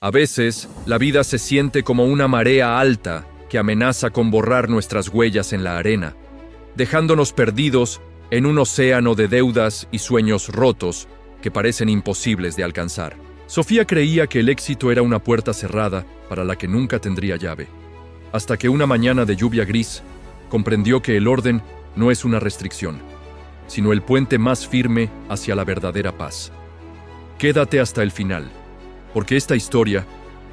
A veces, la vida se siente como una marea alta que amenaza con borrar nuestras huellas en la arena, dejándonos perdidos en un océano de deudas y sueños rotos que parecen imposibles de alcanzar. Sofía creía que el éxito era una puerta cerrada para la que nunca tendría llave, hasta que una mañana de lluvia gris comprendió que el orden no es una restricción, sino el puente más firme hacia la verdadera paz. Quédate hasta el final, porque esta historia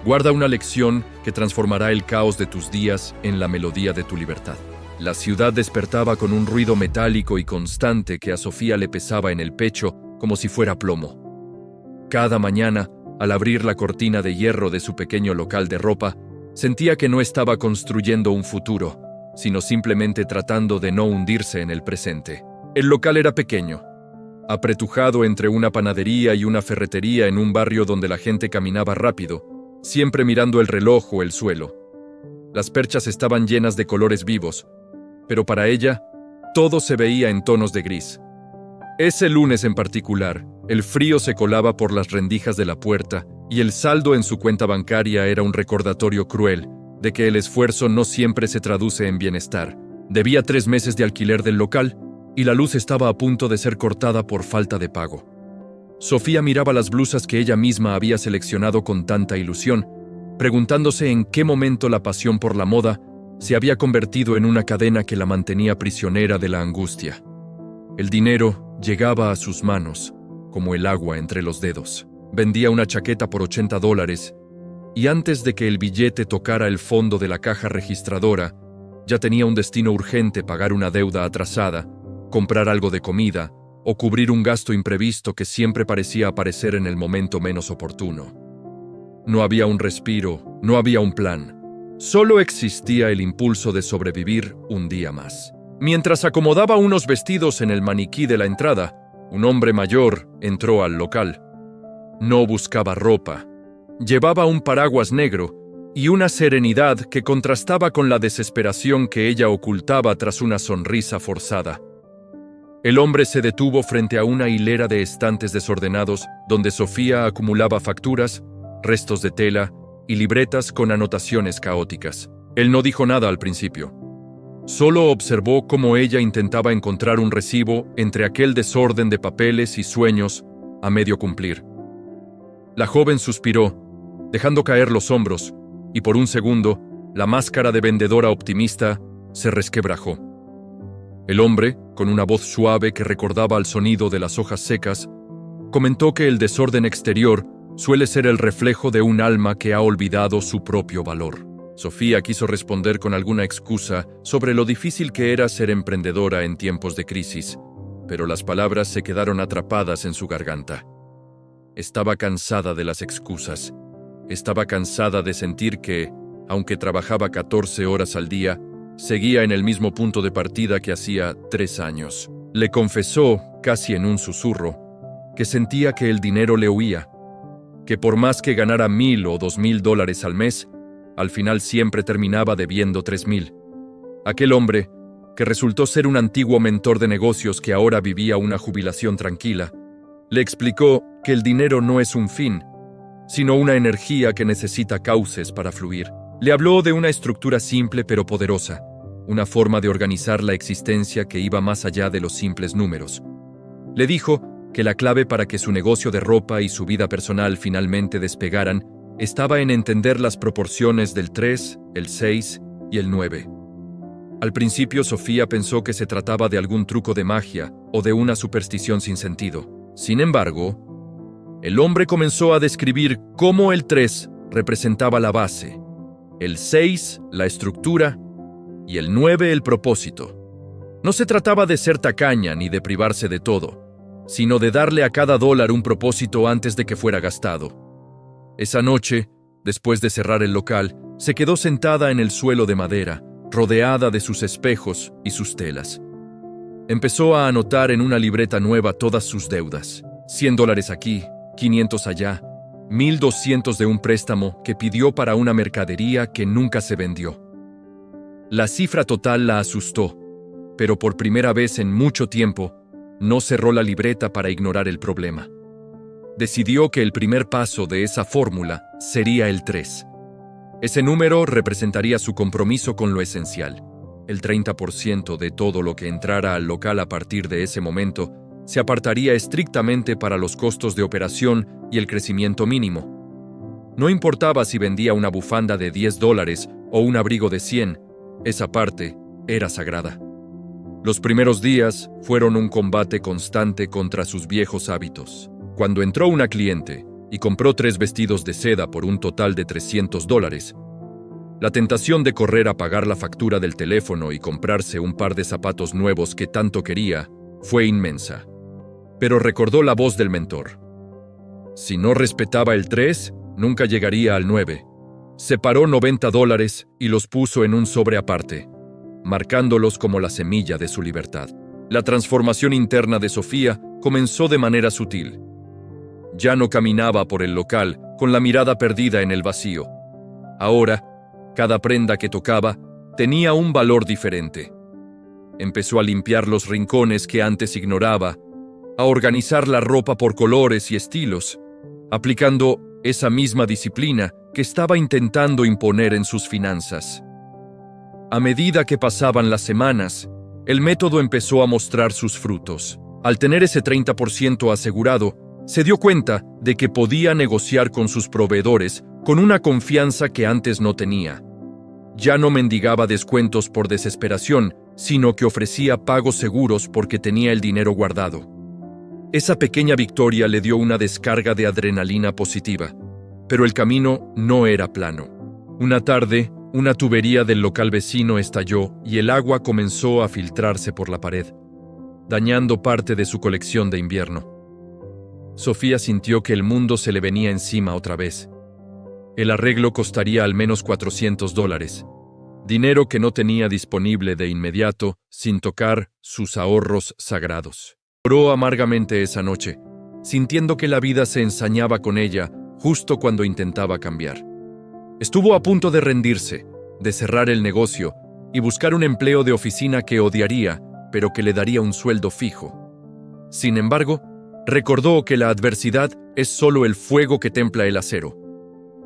guarda una lección que transformará el caos de tus días en la melodía de tu libertad. La ciudad despertaba con un ruido metálico y constante que a Sofía le pesaba en el pecho como si fuera plomo. Cada mañana, al abrir la cortina de hierro de su pequeño local de ropa, sentía que no estaba construyendo un futuro, sino simplemente tratando de no hundirse en el presente. El local era pequeño, apretujado entre una panadería y una ferretería en un barrio donde la gente caminaba rápido, siempre mirando el reloj o el suelo. Las perchas estaban llenas de colores vivos, pero para ella, todo se veía en tonos de gris. Ese lunes en particular, el frío se colaba por las rendijas de la puerta y el saldo en su cuenta bancaria era un recordatorio cruel de que el esfuerzo no siempre se traduce en bienestar. Debía 3 meses de alquiler del local y la luz estaba a punto de ser cortada por falta de pago. Sofía miraba las blusas que ella misma había seleccionado con tanta ilusión, preguntándose en qué momento la pasión por la moda se había convertido en una cadena que la mantenía prisionera de la angustia. El dinero llegaba a sus manos, como el agua entre los dedos. Vendía una chaqueta por $80 y antes de que el billete tocara el fondo de la caja registradora, ya tenía un destino urgente: pagar una deuda atrasada, comprar algo de comida o cubrir un gasto imprevisto que siempre parecía aparecer en el momento menos oportuno. No había un respiro, no había un plan. Solo existía el impulso de sobrevivir un día más. Mientras acomodaba unos vestidos en el maniquí de la entrada, un hombre mayor entró al local. No buscaba ropa. Llevaba un paraguas negro y una serenidad que contrastaba con la desesperación que ella ocultaba tras una sonrisa forzada. El hombre se detuvo frente a una hilera de estantes desordenados donde Sofía acumulaba facturas, restos de tela y libretas con anotaciones caóticas. Él no dijo nada al principio. Solo observó cómo ella intentaba encontrar un recibo entre aquel desorden de papeles y sueños a medio cumplir. La joven suspiró, dejando caer los hombros, y por un segundo, la máscara de vendedora optimista se resquebrajó. El hombre, con una voz suave que recordaba al sonido de las hojas secas, comentó que el desorden exterior suele ser el reflejo de un alma que ha olvidado su propio valor. Sofía quiso responder con alguna excusa sobre lo difícil que era ser emprendedora en tiempos de crisis, pero las palabras se quedaron atrapadas en su garganta. Estaba cansada de las excusas. Estaba cansada de sentir que, aunque trabajaba 14 horas al día, seguía en el mismo punto de partida que hacía 3 años. Le confesó, casi en un susurro, que sentía que el dinero le huía, que por más que ganara $1,000 o $2,000 al mes, al final siempre terminaba debiendo $3,000. Aquel hombre, que resultó ser un antiguo mentor de negocios que ahora vivía una jubilación tranquila, le explicó que el dinero no es un fin, sino una energía que necesita cauces para fluir. Le habló de una estructura simple pero poderosa, una forma de organizar la existencia que iba más allá de los simples números. Le dijo que la clave para que su negocio de ropa y su vida personal finalmente despegaran estaba en entender las proporciones del 3, el 6 y el 9. Al principio Sofía pensó que se trataba de algún truco de magia o de una superstición sin sentido. Sin embargo, el hombre comenzó a describir cómo el 3 representaba la base, el 6 la estructura y el 9 el propósito. No se trataba de ser tacaña ni de privarse de todo, sino de darle a cada dólar un propósito antes de que fuera gastado. Esa noche, después de cerrar el local, se quedó sentada en el suelo de madera, rodeada de sus espejos y sus telas. Empezó a anotar en una libreta nueva todas sus deudas. $100 aquí, 500 allá, 1,200 de un préstamo que pidió para una mercadería que nunca se vendió. La cifra total la asustó, pero por primera vez en mucho tiempo, no cerró la libreta para ignorar el problema. Decidió que el primer paso de esa fórmula sería el 3. Ese número representaría su compromiso con lo esencial. El 30% de todo lo que entrara al local a partir de ese momento se apartaría estrictamente para los costos de operación y el crecimiento mínimo. No importaba si vendía una bufanda de $10 o un abrigo de 100, esa parte era sagrada. Los primeros días fueron un combate constante contra sus viejos hábitos. Cuando entró una cliente y compró 3 vestidos de seda por un total de $300, la tentación de correr a pagar la factura del teléfono y comprarse un par de zapatos nuevos que tanto quería fue inmensa. Pero recordó la voz del mentor. Si no respetaba el 3, nunca llegaría al 9. Separó $90 y los puso en un sobre aparte, marcándolos como la semilla de su libertad. La transformación interna de Sofía comenzó de manera sutil. Ya no caminaba por el local con la mirada perdida en el vacío. Ahora, cada prenda que tocaba tenía un valor diferente. Empezó a limpiar los rincones que antes ignoraba, a organizar la ropa por colores y estilos, aplicando esa misma disciplina que estaba intentando imponer en sus finanzas. A medida que pasaban las semanas, el método empezó a mostrar sus frutos. Al tener ese 30% asegurado, se dio cuenta de que podía negociar con sus proveedores con una confianza que antes no tenía. Ya no mendigaba descuentos por desesperación, sino que ofrecía pagos seguros porque tenía el dinero guardado. Esa pequeña victoria le dio una descarga de adrenalina positiva, pero el camino no era plano. Una tarde, una tubería del local vecino estalló y el agua comenzó a filtrarse por la pared, dañando parte de su colección de invierno. Sofía sintió que el mundo se le venía encima otra vez. El arreglo costaría al menos $400, dinero que no tenía disponible de inmediato sin tocar sus ahorros sagrados. Lloró amargamente esa noche, sintiendo que la vida se ensañaba con ella justo cuando intentaba cambiar. Estuvo a punto de rendirse, de cerrar el negocio y buscar un empleo de oficina que odiaría, pero que le daría un sueldo fijo. Sin embargo, recordó que la adversidad es solo el fuego que templa el acero.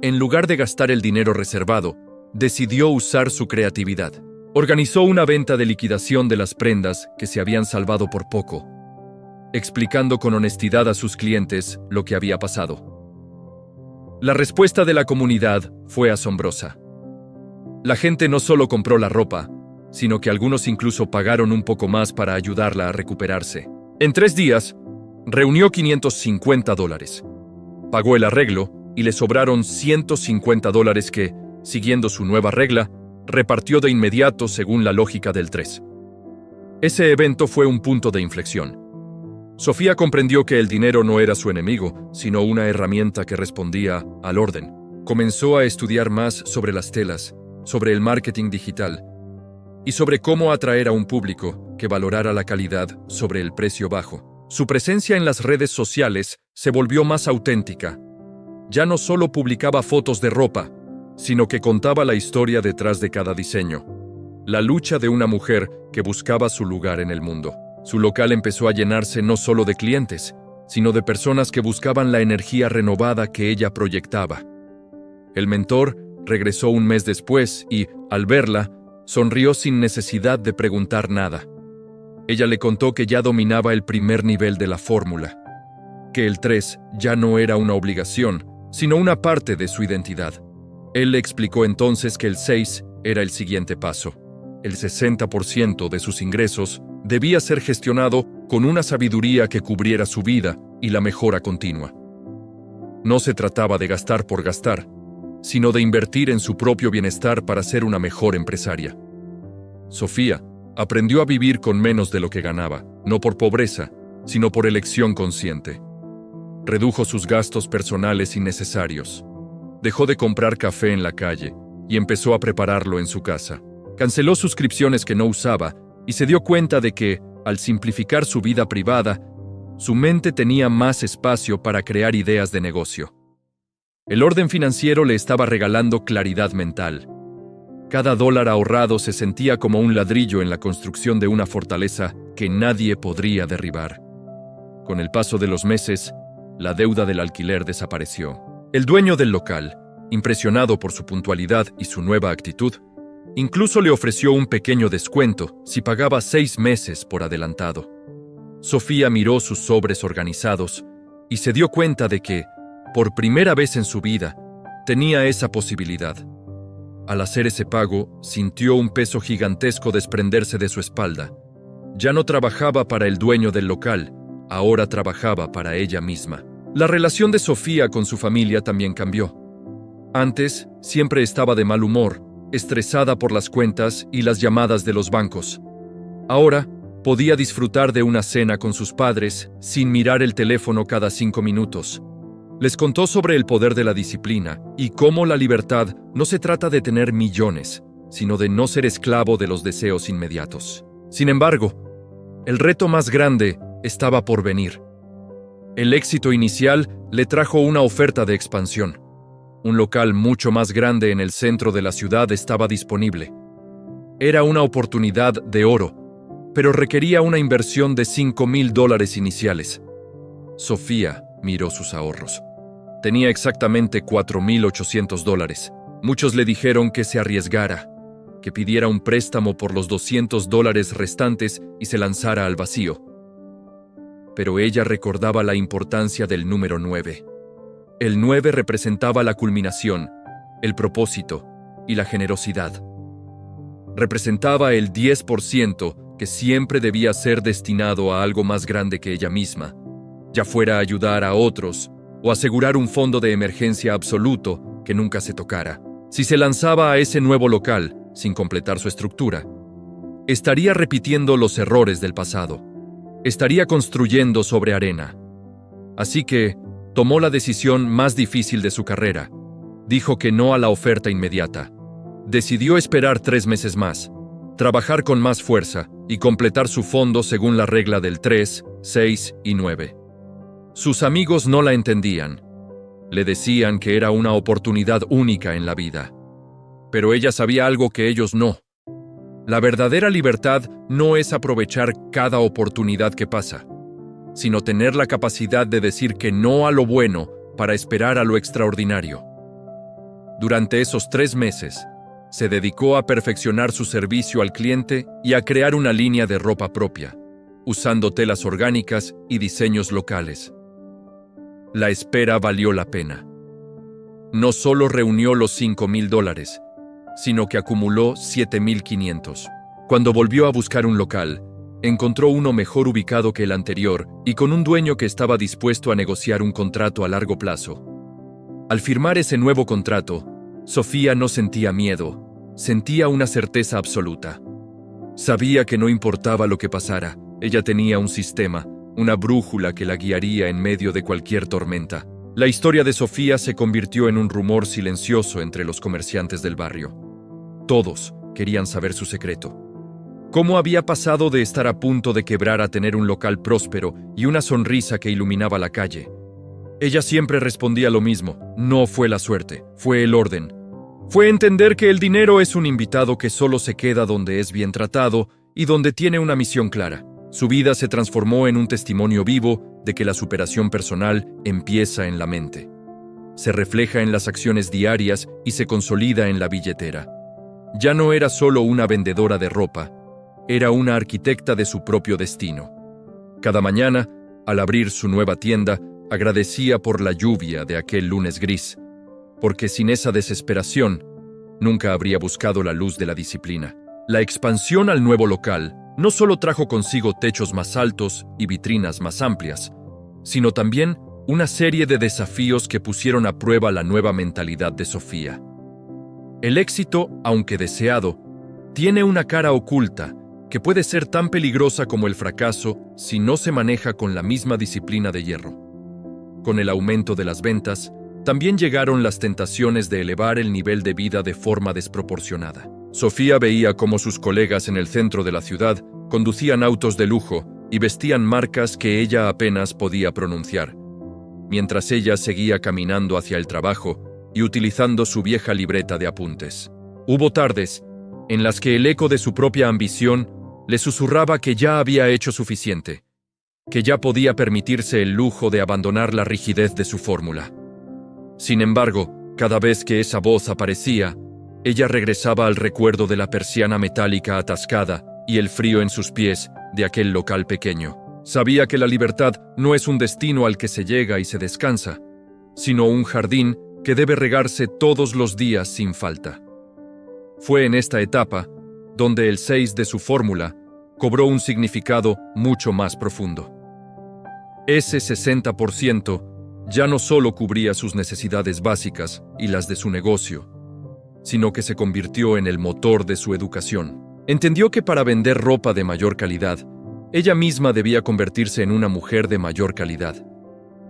En lugar de gastar el dinero reservado, decidió usar su creatividad. Organizó una venta de liquidación de las prendas que se habían salvado por poco, explicando con honestidad a sus clientes lo que había pasado. La respuesta de la comunidad fue asombrosa. La gente no solo compró la ropa, sino que algunos incluso pagaron un poco más para ayudarla a recuperarse. En 3 días, reunió $550. Pagó el arreglo y le sobraron $150 que, siguiendo su nueva regla, repartió de inmediato según la lógica del 3. Ese evento fue un punto de inflexión. Sofía comprendió que el dinero no era su enemigo, sino una herramienta que respondía al orden. Comenzó a estudiar más sobre las telas, sobre el marketing digital y sobre cómo atraer a un público que valorara la calidad sobre el precio bajo. Su presencia en las redes sociales se volvió más auténtica. Ya no solo publicaba fotos de ropa, sino que contaba la historia detrás de cada diseño. La lucha de una mujer que buscaba su lugar en el mundo. Su local empezó a llenarse no solo de clientes, sino de personas que buscaban la energía renovada que ella proyectaba. El mentor regresó un mes después y, al verla, sonrió sin necesidad de preguntar nada. Ella le contó que ya dominaba el primer nivel de la fórmula, que el 3 ya no era una obligación, sino una parte de su identidad. Él le explicó entonces que el 6 era el siguiente paso. El 60% de sus ingresos debía ser gestionado con una sabiduría que cubriera su vida y la mejora continua. No se trataba de gastar por gastar, sino de invertir en su propio bienestar para ser una mejor empresaria. Sofía aprendió a vivir con menos de lo que ganaba, no por pobreza, sino por elección consciente. Redujo sus gastos personales innecesarios. Dejó de comprar café en la calle y empezó a prepararlo en su casa. Canceló suscripciones que no usaba y se dio cuenta de que, al simplificar su vida privada, su mente tenía más espacio para crear ideas de negocio. El orden financiero le estaba regalando claridad mental. Cada dólar ahorrado se sentía como un ladrillo en la construcción de una fortaleza que nadie podría derribar. Con el paso de los meses, la deuda del alquiler desapareció. El dueño del local, impresionado por su puntualidad y su nueva actitud, incluso le ofreció un pequeño descuento si pagaba 6 meses por adelantado. Sofía miró sus sobres organizados y se dio cuenta de que, por primera vez en su vida, tenía esa posibilidad. Al hacer ese pago, sintió un peso gigantesco desprenderse de su espalda. Ya no trabajaba para el dueño del local, ahora trabajaba para ella misma. La relación de Sofía con su familia también cambió. Antes, siempre estaba de mal humor, estresada por las cuentas y las llamadas de los bancos. Ahora, podía disfrutar de una cena con sus padres sin mirar el teléfono cada 5 minutos. Les contó sobre el poder de la disciplina y cómo la libertad no se trata de tener millones, sino de no ser esclavo de los deseos inmediatos. Sin embargo, el reto más grande estaba por venir. El éxito inicial le trajo una oferta de expansión. Un local mucho más grande en el centro de la ciudad estaba disponible. Era una oportunidad de oro, pero requería una inversión de $5,000 iniciales. Sofía miró sus ahorros. Tenía exactamente $4,800. Muchos le dijeron que se arriesgara, que pidiera un préstamo por los $200 restantes y se lanzara al vacío. Pero ella recordaba la importancia del número 9. El 9 representaba la culminación, el propósito y la generosidad. Representaba el 10% que siempre debía ser destinado a algo más grande que ella misma, ya fuera ayudar a otros o asegurar un fondo de emergencia absoluto que nunca se tocara. Si se lanzaba a ese nuevo local, sin completar su estructura, estaría repitiendo los errores del pasado. Estaría construyendo sobre arena. Así que tomó la decisión más difícil de su carrera. Dijo que no a la oferta inmediata. Decidió esperar 3 meses más, trabajar con más fuerza y completar su fondo según la regla del 3, 6 y 9. Sus amigos no la entendían. Le decían que era una oportunidad única en la vida. Pero ella sabía algo que ellos no. La verdadera libertad no es aprovechar cada oportunidad que pasa, sino tener la capacidad de decir que no a lo bueno para esperar a lo extraordinario. Durante esos 3 meses, se dedicó a perfeccionar su servicio al cliente y a crear una línea de ropa propia, usando telas orgánicas y diseños locales. La espera valió la pena. No solo reunió los $5,000, sino que acumuló 7,500. Cuando volvió a buscar un local, encontró uno mejor ubicado que el anterior y con un dueño que estaba dispuesto a negociar un contrato a largo plazo. Al firmar ese nuevo contrato, Sofía no sentía miedo, sentía una certeza absoluta. Sabía que no importaba lo que pasara, ella tenía un sistema, una brújula que la guiaría en medio de cualquier tormenta. La historia de Sofía se convirtió en un rumor silencioso entre los comerciantes del barrio. Todos querían saber su secreto. ¿Cómo había pasado de estar a punto de quebrar a tener un local próspero y una sonrisa que iluminaba la calle? Ella siempre respondía lo mismo: no fue la suerte, fue el orden. Fue entender que el dinero es un invitado que solo se queda donde es bien tratado y donde tiene una misión clara. Su vida se transformó en un testimonio vivo de que la superación personal empieza en la mente. Se refleja en las acciones diarias y se consolida en la billetera. Ya no era solo una vendedora de ropa, era una arquitecta de su propio destino. Cada mañana, al abrir su nueva tienda, agradecía por la lluvia de aquel lunes gris, porque sin esa desesperación, nunca habría buscado la luz de la disciplina. La expansión al nuevo local no solo trajo consigo techos más altos y vitrinas más amplias, sino también una serie de desafíos que pusieron a prueba la nueva mentalidad de Sofía. El éxito, aunque deseado, tiene una cara oculta que puede ser tan peligrosa como el fracaso si no se maneja con la misma disciplina de hierro. Con el aumento de las ventas, también llegaron las tentaciones de elevar el nivel de vida de forma desproporcionada. Sofía veía cómo sus colegas en el centro de la ciudad conducían autos de lujo y vestían marcas que ella apenas podía pronunciar, mientras ella seguía caminando hacia el trabajo y utilizando su vieja libreta de apuntes. Hubo tardes en las que el eco de su propia ambición le susurraba que ya había hecho suficiente, que ya podía permitirse el lujo de abandonar la rigidez de su fórmula. Sin embargo, Cada vez que esa voz aparecía, ella regresaba al recuerdo de la persiana metálica atascada y el frío en sus pies de aquel local pequeño. Sabía que la libertad no es un destino al que se llega y se descansa, sino un jardín que debe regarse todos los días sin falta. Fue en esta etapa donde el 6 de su fórmula cobró un significado mucho más profundo. Ese 60% ya no solo cubría sus necesidades básicas y las de su negocio, sino que se convirtió en el motor de su educación. Entendió que para vender ropa de mayor calidad, ella misma debía convertirse en una mujer de mayor calidad.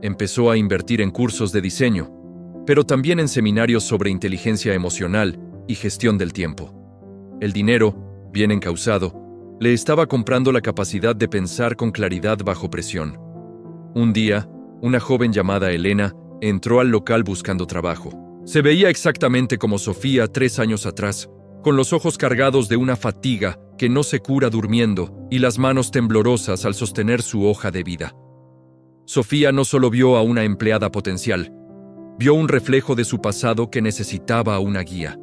Empezó a invertir en cursos de diseño, pero también en seminarios sobre inteligencia emocional y gestión del tiempo. El dinero, bien encausado, le estaba comprando la capacidad de pensar con claridad bajo presión. Un día, una joven llamada Elena entró al local buscando trabajo. Se veía exactamente como Sofía 3 años atrás, con los ojos cargados de una fatiga que no se cura durmiendo y las manos temblorosas al sostener su hoja de vida. Sofía no solo vio a una empleada potencial, vio un reflejo de su pasado que necesitaba una guía.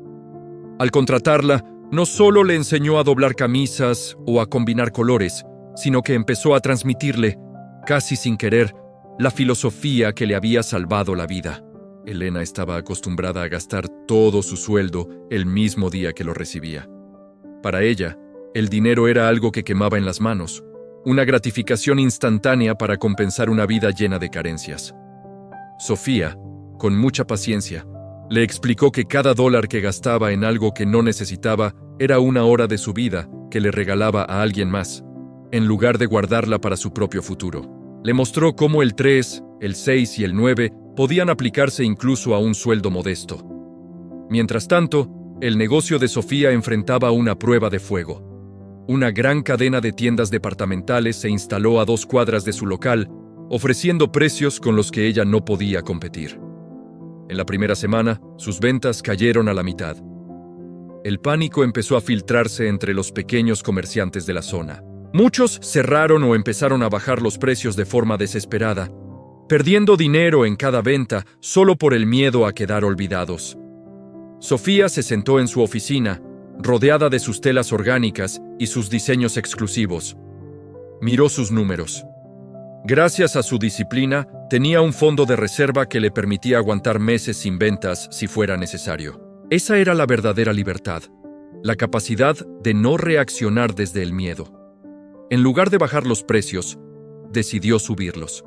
Al contratarla, no solo le enseñó a doblar camisas o a combinar colores, sino que empezó a transmitirle, casi sin querer, la filosofía que le había salvado la vida. Elena estaba acostumbrada a gastar todo su sueldo el mismo día que lo recibía. Para ella, el dinero era algo que quemaba en las manos, una gratificación instantánea para compensar una vida llena de carencias. Sofía, con mucha paciencia, le explicó que cada dólar que gastaba en algo que no necesitaba era una hora de su vida que le regalaba a alguien más, en lugar de guardarla para su propio futuro. Le mostró cómo el 3, el 6 y el 9 podían aplicarse incluso a un sueldo modesto. Mientras tanto, el negocio de Sofía enfrentaba una prueba de fuego. Una gran cadena de tiendas departamentales se instaló a 2 cuadras de su local, ofreciendo precios con los que ella no podía competir. En la primera semana, sus ventas cayeron a la mitad. El pánico empezó a filtrarse entre los pequeños comerciantes de la zona. Muchos cerraron o empezaron a bajar los precios de forma desesperada, perdiendo dinero en cada venta solo por el miedo a quedar olvidados. Sofía se sentó en su oficina, rodeada de sus telas orgánicas y sus diseños exclusivos. Miró sus números. Gracias a su disciplina, tenía un fondo de reserva que le permitía aguantar meses sin ventas si fuera necesario. Esa era la verdadera libertad, la capacidad de no reaccionar desde el miedo. En lugar de bajar los precios, decidió subirlos.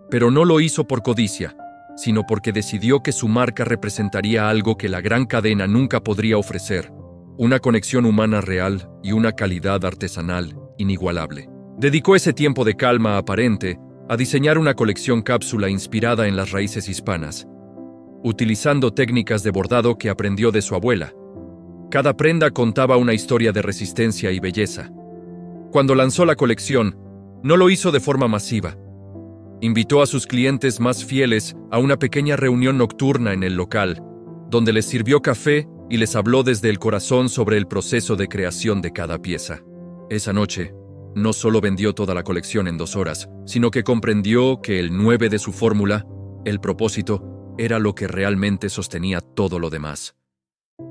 Pero no lo hizo por codicia, sino porque decidió que su marca representaría algo que la gran cadena nunca podría ofrecer: una conexión humana real y una calidad artesanal inigualable. Dedicó ese tiempo de calma aparente a diseñar una colección cápsula inspirada en las raíces hispanas, utilizando técnicas de bordado que aprendió de su abuela. Cada prenda contaba una historia de resistencia y belleza. Cuando lanzó la colección, no lo hizo de forma masiva. Invitó a sus clientes más fieles a una pequeña reunión nocturna en el local, donde les sirvió café y les habló desde el corazón sobre el proceso de creación de cada pieza. Esa noche, no solo vendió toda la colección en 2 horas, sino que comprendió que el 9 de su fórmula, el propósito, era lo que realmente sostenía todo lo demás.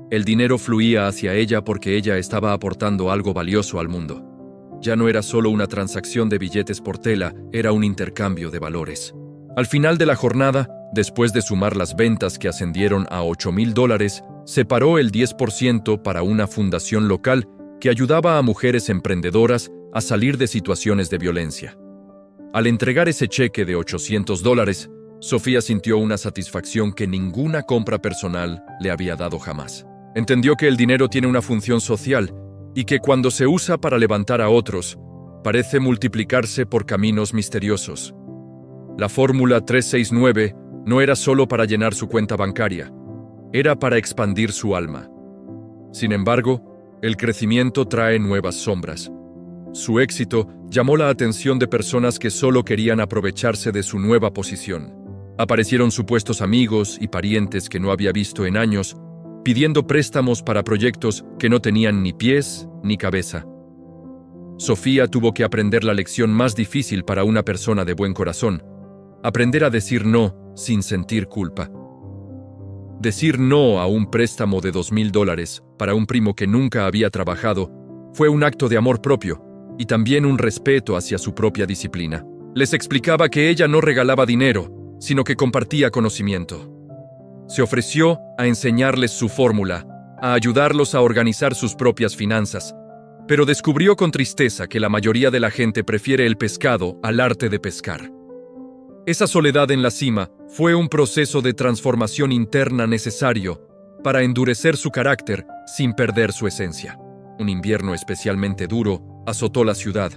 El dinero fluía hacia ella porque ella estaba aportando algo valioso al mundo. Ya no era solo una transacción de billetes por tela, era un intercambio de valores. Al final de la jornada, después de sumar las ventas que ascendieron a $8,000, separó el 10% para una fundación local que ayudaba a mujeres emprendedoras a salir de situaciones de violencia. Al entregar ese cheque de $800, Sofía sintió una satisfacción que ninguna compra personal le había dado jamás. Entendió que el dinero tiene una función social y que cuando se usa para levantar a otros, parece multiplicarse por caminos misteriosos. La fórmula 369 no era solo para llenar su cuenta bancaria, era para expandir su alma. Sin embargo, el crecimiento trae nuevas sombras. Su éxito llamó la atención de personas que solo querían aprovecharse de su nueva posición. Aparecieron supuestos amigos y parientes que no había visto en años, pidiendo préstamos para proyectos que no tenían ni pies ni cabeza. Sofía tuvo que aprender la lección más difícil para una persona de buen corazón: aprender a decir no sin sentir culpa. Decir no a un préstamo de $2,000 para un primo que nunca había trabajado fue un acto de amor propio y también un respeto hacia su propia disciplina. Les explicaba que ella no regalaba dinero, sino que compartía conocimiento. Se ofreció a enseñarles su fórmula, a ayudarlos a organizar sus propias finanzas, pero descubrió con tristeza que la mayoría de la gente prefiere el pescado al arte de pescar. Esa soledad en la cima fue un proceso de transformación interna necesario para endurecer su carácter sin perder su esencia. Un invierno especialmente duro azotó la ciudad,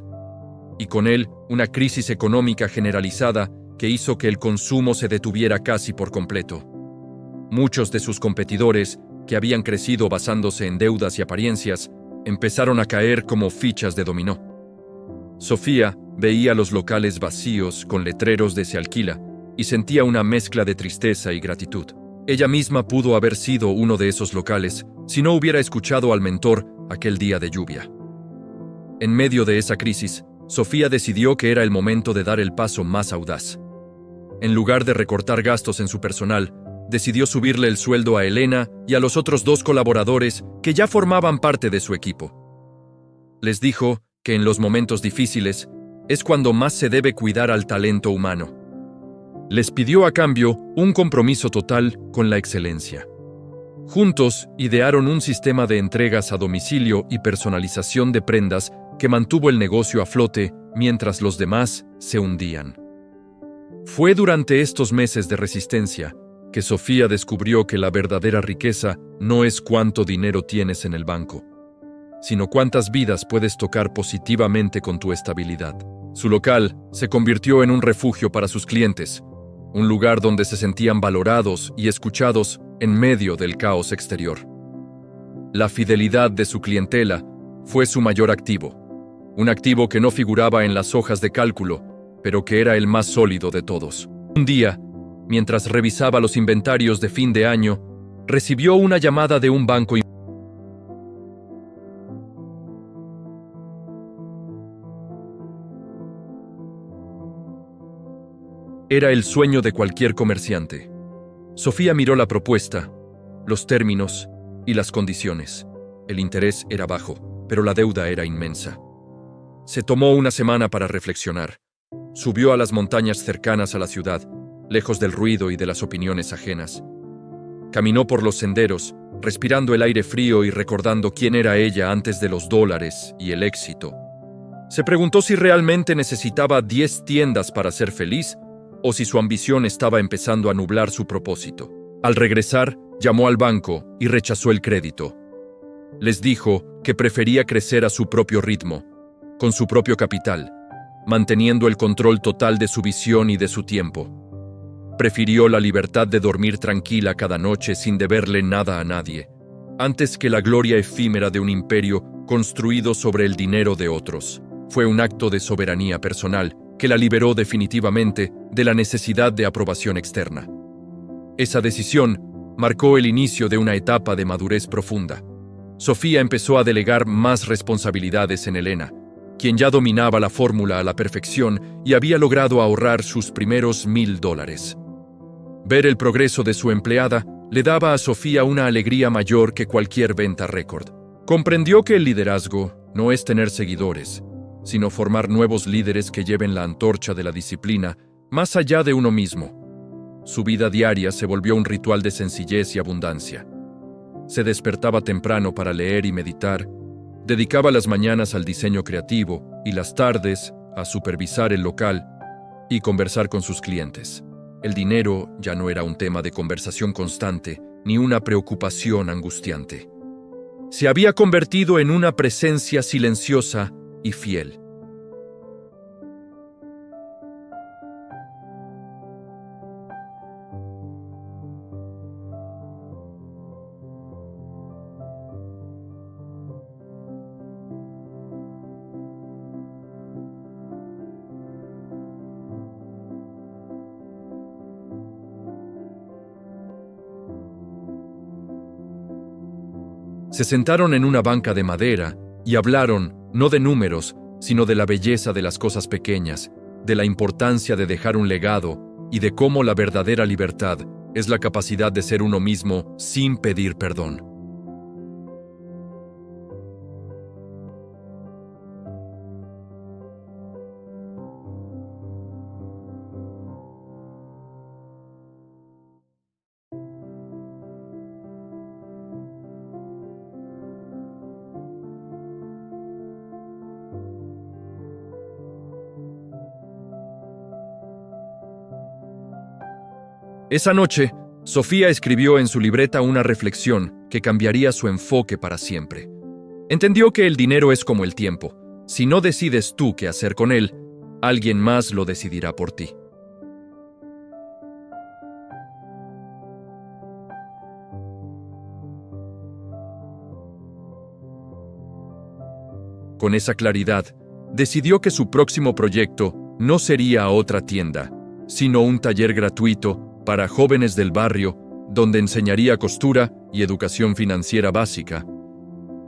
y con él una crisis económica generalizada que hizo que el consumo se detuviera casi por completo. Muchos de sus competidores, que habían crecido basándose en deudas y apariencias, empezaron a caer como fichas de dominó. Sofía veía los locales vacíos con letreros de "se alquila" y sentía una mezcla de tristeza y gratitud. Ella misma pudo haber sido uno de esos locales si no hubiera escuchado al mentor aquel día de lluvia. En medio de esa crisis, Sofía decidió que era el momento de dar el paso más audaz. En lugar de recortar gastos en su personal, decidió subirle el sueldo a Elena y a los otros 2 colaboradores que ya formaban parte de su equipo. Les dijo que en los momentos difíciles es cuando más se debe cuidar al talento humano. Les pidió a cambio un compromiso total con la excelencia. Juntos idearon un sistema de entregas a domicilio y personalización de prendas que mantuvo el negocio a flote mientras los demás se hundían. Fue durante estos meses de resistencia que Sofía descubrió que la verdadera riqueza no es cuánto dinero tienes en el banco, sino cuántas vidas puedes tocar positivamente con tu estabilidad. Su local se convirtió en un refugio para sus clientes, un lugar donde se sentían valorados y escuchados en medio del caos exterior. La fidelidad de su clientela fue su mayor activo, un activo que no figuraba en las hojas de cálculo, pero que era el más sólido de todos. Un día, mientras revisaba los inventarios de fin de año, recibió una llamada de un banco. Era el sueño de cualquier comerciante. Sofía miró la propuesta, los términos y las condiciones. El interés era bajo, pero la deuda era inmensa. Se tomó una semana para reflexionar. Subió a las montañas cercanas a la ciudad, lejos del ruido y de las opiniones ajenas. Caminó por los senderos, respirando el aire frío y recordando quién era ella antes de los dólares y el éxito. Se preguntó si realmente necesitaba 10 tiendas para ser feliz o si su ambición estaba empezando a nublar su propósito. Al regresar, llamó al banco y rechazó el crédito. Les dijo que prefería crecer a su propio ritmo, con su propio capital, manteniendo el control total de su visión y de su tiempo. Prefirió la libertad de dormir tranquila cada noche sin deberle nada a nadie, antes que la gloria efímera de un imperio construido sobre el dinero de otros. Fue un acto de soberanía personal que la liberó definitivamente de la necesidad de aprobación externa. Esa decisión marcó el inicio de una etapa de madurez profunda. Sofía empezó a delegar más responsabilidades en Elena, quien ya dominaba la fórmula a la perfección y había logrado ahorrar sus primeros $1,000. Ver el progreso de su empleada le daba a Sofía una alegría mayor que cualquier venta récord. Comprendió que el liderazgo no es tener seguidores, sino formar nuevos líderes que lleven la antorcha de la disciplina más allá de uno mismo. Su vida diaria se volvió un ritual de sencillez y abundancia. Se despertaba temprano para leer y meditar, dedicaba las mañanas al diseño creativo y las tardes a supervisar el local y conversar con sus clientes. El dinero ya no era un tema de conversación constante ni una preocupación angustiante. Se había convertido en una presencia silenciosa y fiel. Se sentaron en una banca de madera y hablaron, no de números, sino de la belleza de las cosas pequeñas, de la importancia de dejar un legado y de cómo la verdadera libertad es la capacidad de ser uno mismo sin pedir perdón. Esa noche, Sofía escribió en su libreta una reflexión que cambiaría su enfoque para siempre. Entendió que el dinero es como el tiempo. Si no decides tú qué hacer con él, alguien más lo decidirá por ti. Con esa claridad, decidió que su próximo proyecto no sería otra tienda, sino un taller gratuito para jóvenes del barrio, donde enseñaría costura y educación financiera básica.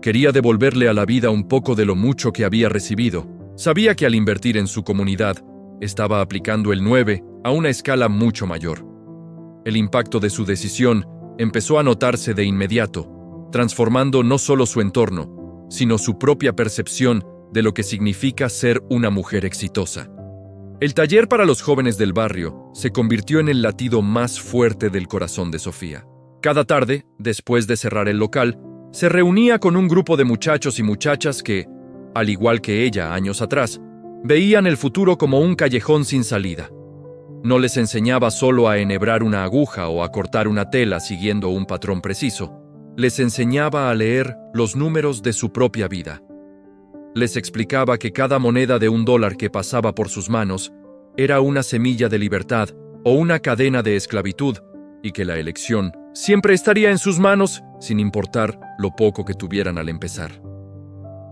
Quería devolverle a la vida un poco de lo mucho que había recibido. Sabía que al invertir en su comunidad, estaba aplicando el 9 a una escala mucho mayor. El impacto de su decisión empezó a notarse de inmediato, transformando no solo su entorno, sino su propia percepción de lo que significa ser una mujer exitosa. El taller para los jóvenes del barrio se convirtió en el latido más fuerte del corazón de Sofía. Cada tarde, después de cerrar el local, se reunía con un grupo de muchachos y muchachas que, al igual que ella años atrás, veían el futuro como un callejón sin salida. No les enseñaba solo a enhebrar una aguja o a cortar una tela siguiendo un patrón preciso. Les enseñaba a leer los números de su propia vida. Les explicaba que cada moneda de $1 que pasaba por sus manos era una semilla de libertad o una cadena de esclavitud, y que la elección siempre estaría en sus manos, sin importar lo poco que tuvieran al empezar.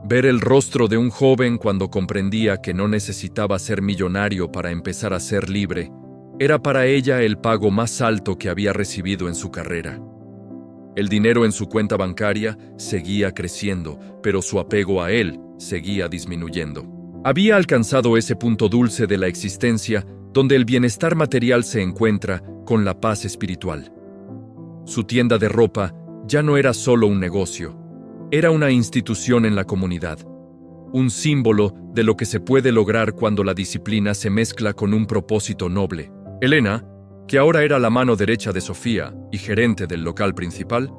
Ver el rostro de un joven cuando comprendía que no necesitaba ser millonario para empezar a ser libre, era para ella el pago más alto que había recibido en su carrera. El dinero en su cuenta bancaria seguía creciendo, pero su apego a él seguía disminuyendo. Había alcanzado ese punto dulce de la existencia donde el bienestar material se encuentra con la paz espiritual. Su tienda de ropa ya no era solo un negocio, era una institución en la comunidad, un símbolo de lo que se puede lograr cuando la disciplina se mezcla con un propósito noble. Elena, que ahora era la mano derecha de Sofía y gerente del local principal,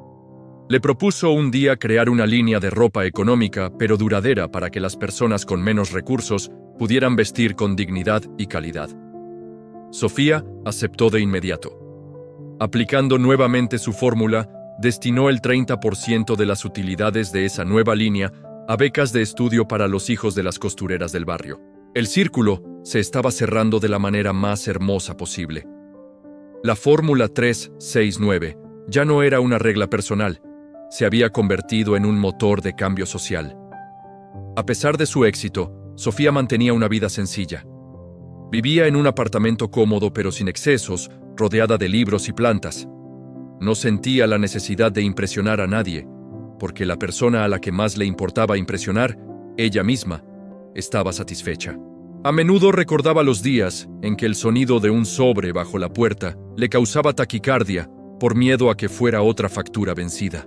le propuso un día crear una línea de ropa económica pero duradera para que las personas con menos recursos pudieran vestir con dignidad y calidad. Sofía aceptó de inmediato. Aplicando nuevamente su fórmula, destinó el 30% de las utilidades de esa nueva línea a becas de estudio para los hijos de las costureras del barrio. El círculo se estaba cerrando de la manera más hermosa posible. La fórmula 369 ya no era una regla personal, se había convertido en un motor de cambio social. A pesar de su éxito, Sofía mantenía una vida sencilla. Vivía en un apartamento cómodo pero sin excesos, rodeada de libros y plantas. No sentía la necesidad de impresionar a nadie, porque la persona a la que más le importaba impresionar, ella misma, estaba satisfecha. A menudo recordaba los días en que el sonido de un sobre bajo la puerta le causaba taquicardia por miedo a que fuera otra factura vencida.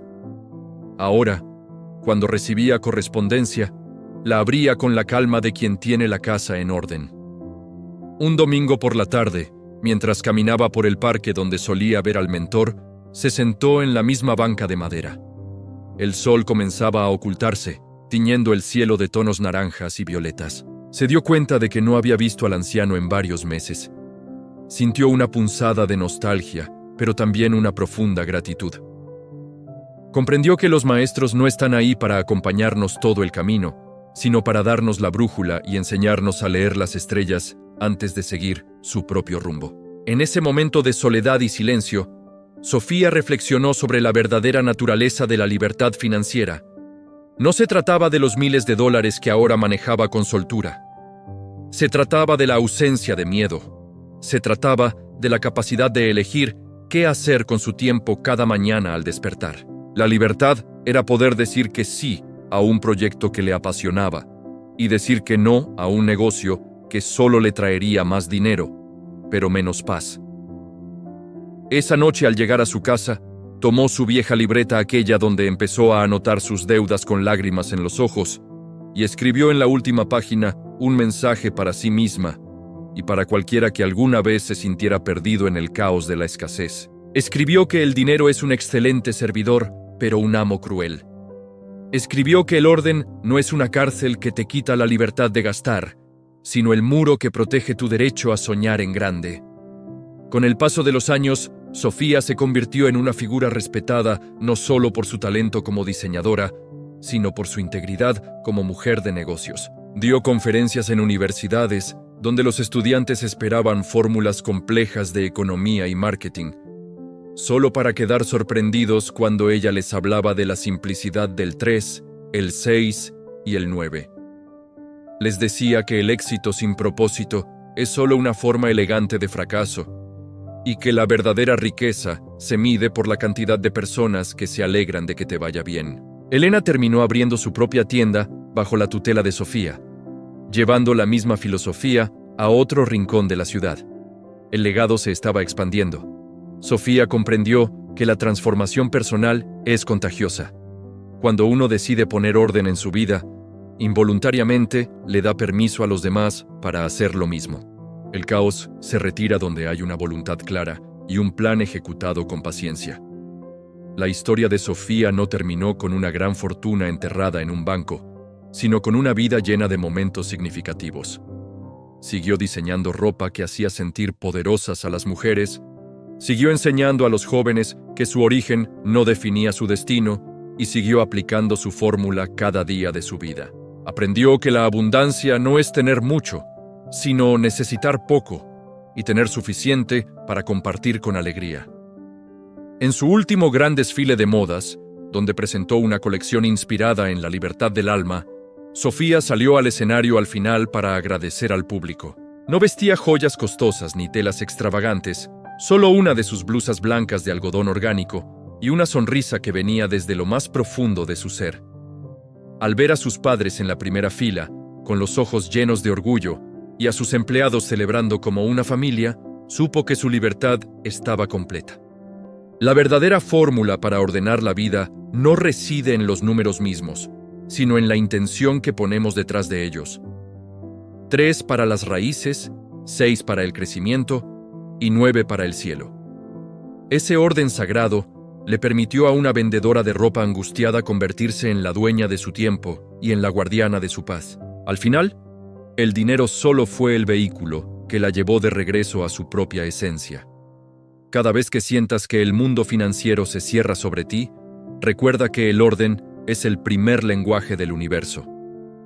Ahora, cuando recibía correspondencia, la abría con la calma de quien tiene la casa en orden. Un domingo por la tarde, mientras caminaba por el parque donde solía ver al mentor, se sentó en la misma banca de madera. El sol comenzaba a ocultarse, tiñendo el cielo de tonos naranjas y violetas. Se dio cuenta de que no había visto al anciano en varios meses. Sintió una punzada de nostalgia, pero también una profunda gratitud. Comprendió que los maestros no están ahí para acompañarnos todo el camino, sino para darnos la brújula y enseñarnos a leer las estrellas antes de seguir su propio rumbo. En ese momento de soledad y silencio, Sofía reflexionó sobre la verdadera naturaleza de la libertad financiera. No se trataba de los miles de dólares que ahora manejaba con soltura. Se trataba de la ausencia de miedo. Se trataba de la capacidad de elegir qué hacer con su tiempo cada mañana al despertar. La libertad era poder decir que sí a un proyecto que le apasionaba y decir que no a un negocio que solo le traería más dinero, pero menos paz. Esa noche, al llegar a su casa, tomó su vieja libreta, aquella donde empezó a anotar sus deudas con lágrimas en los ojos, y escribió en la última página un mensaje para sí misma y para cualquiera que alguna vez se sintiera perdido en el caos de la escasez. Escribió que el dinero es un excelente servidor, pero un amo cruel. Escribió que el orden no es una cárcel que te quita la libertad de gastar, sino el muro que protege tu derecho a soñar en grande. Con el paso de los años, Sofía se convirtió en una figura respetada no solo por su talento como diseñadora, sino por su integridad como mujer de negocios. Dio conferencias en universidades, donde los estudiantes esperaban fórmulas complejas de economía y marketing, solo para quedar sorprendidos cuando ella les hablaba de la simplicidad del 3, el 6 y el 9. Les decía que el éxito sin propósito es solo una forma elegante de fracaso, y que la verdadera riqueza se mide por la cantidad de personas que se alegran de que te vaya bien. Elena terminó abriendo su propia tienda bajo la tutela de Sofía, llevando la misma filosofía a otro rincón de la ciudad. El legado se estaba expandiendo. Sofía comprendió que la transformación personal es contagiosa. Cuando uno decide poner orden en su vida, involuntariamente le da permiso a los demás para hacer lo mismo. El caos se retira donde hay una voluntad clara y un plan ejecutado con paciencia. La historia de Sofía no terminó con una gran fortuna enterrada en un banco, sino con una vida llena de momentos significativos. Siguió diseñando ropa que hacía sentir poderosas a las mujeres, siguió enseñando a los jóvenes que su origen no definía su destino y siguió aplicando su fórmula cada día de su vida. Aprendió que la abundancia no es tener mucho, sino necesitar poco y tener suficiente para compartir con alegría. En su último gran desfile de modas, donde presentó una colección inspirada en la libertad del alma, Sofía salió al escenario al final para agradecer al público. No vestía joyas costosas ni telas extravagantes, solo una de sus blusas blancas de algodón orgánico y una sonrisa que venía desde lo más profundo de su ser. Al ver a sus padres en la primera fila, con los ojos llenos de orgullo, y a sus empleados celebrando como una familia, supo que su libertad estaba completa. La verdadera fórmula para ordenar la vida no reside en los números mismos, sino en la intención que ponemos detrás de ellos. 3 para las raíces, 6 para el crecimiento y 9 para el cielo. Ese orden sagrado le permitió a una vendedora de ropa angustiada convertirse en la dueña de su tiempo y en la guardiana de su paz. Al final, el dinero solo fue el vehículo que la llevó de regreso a su propia esencia. Cada vez que sientas que el mundo financiero se cierra sobre ti, recuerda que el orden es el primer lenguaje del universo.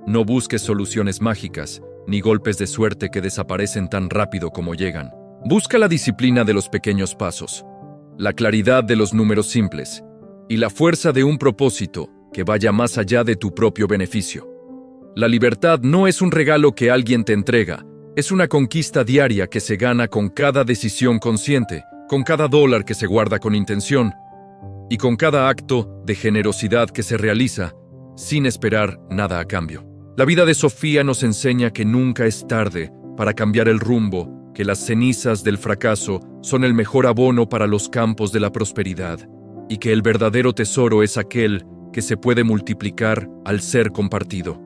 No busques soluciones mágicas, ni golpes de suerte que desaparecen tan rápido como llegan. Busca la disciplina de los pequeños pasos, la claridad de los números simples y la fuerza de un propósito que vaya más allá de tu propio beneficio. La libertad no es un regalo que alguien te entrega, es una conquista diaria que se gana con cada decisión consciente, con cada dólar que se guarda con intención y con cada acto de generosidad que se realiza sin esperar nada a cambio. La vida de Sofía nos enseña que nunca es tarde para cambiar el rumbo, que las cenizas del fracaso son el mejor abono para los campos de la prosperidad y que el verdadero tesoro es aquel que se puede multiplicar al ser compartido.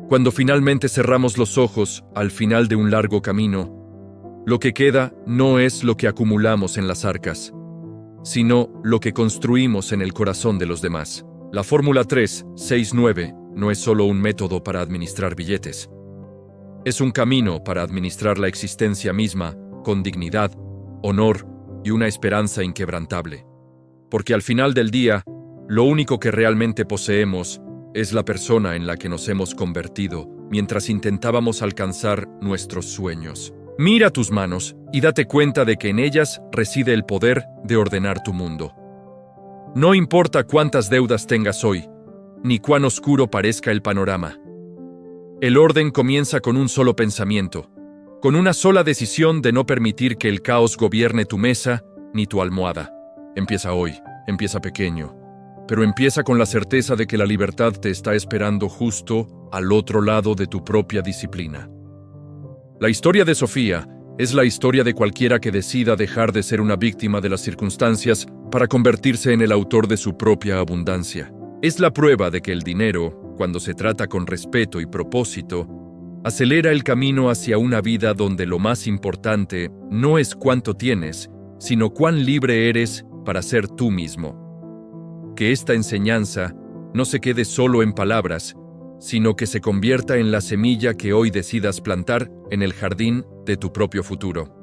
Cuando finalmente cerramos los ojos al final de un largo camino, lo que queda no es lo que acumulamos en las arcas, sino lo que construimos en el corazón de los demás. La fórmula 3-6-9 no es solo un método para administrar billetes. Es un camino para administrar la existencia misma con dignidad, honor y una esperanza inquebrantable. Porque al final del día, lo único que realmente poseemos es la persona en la que nos hemos convertido mientras intentábamos alcanzar nuestros sueños. Mira tus manos y date cuenta de que en ellas reside el poder de ordenar tu mundo. No importa cuántas deudas tengas hoy, ni cuán oscuro parezca el panorama. El orden comienza con un solo pensamiento, con una sola decisión de no permitir que el caos gobierne tu mesa ni tu almohada. Empieza hoy, empieza pequeño, pero empieza con la certeza de que la libertad te está esperando justo al otro lado de tu propia disciplina. La historia de Sofía Es la historia de cualquiera que decida dejar de ser una víctima de las circunstancias para convertirse en el autor de su propia abundancia. Es la prueba de que el dinero, cuando se trata con respeto y propósito, acelera el camino hacia una vida donde lo más importante no es cuánto tienes, sino cuán libre eres para ser tú mismo. Que esta enseñanza no se quede solo en palabras, sino que se convierta en la semilla que hoy decidas plantar en el jardín de tu propio futuro.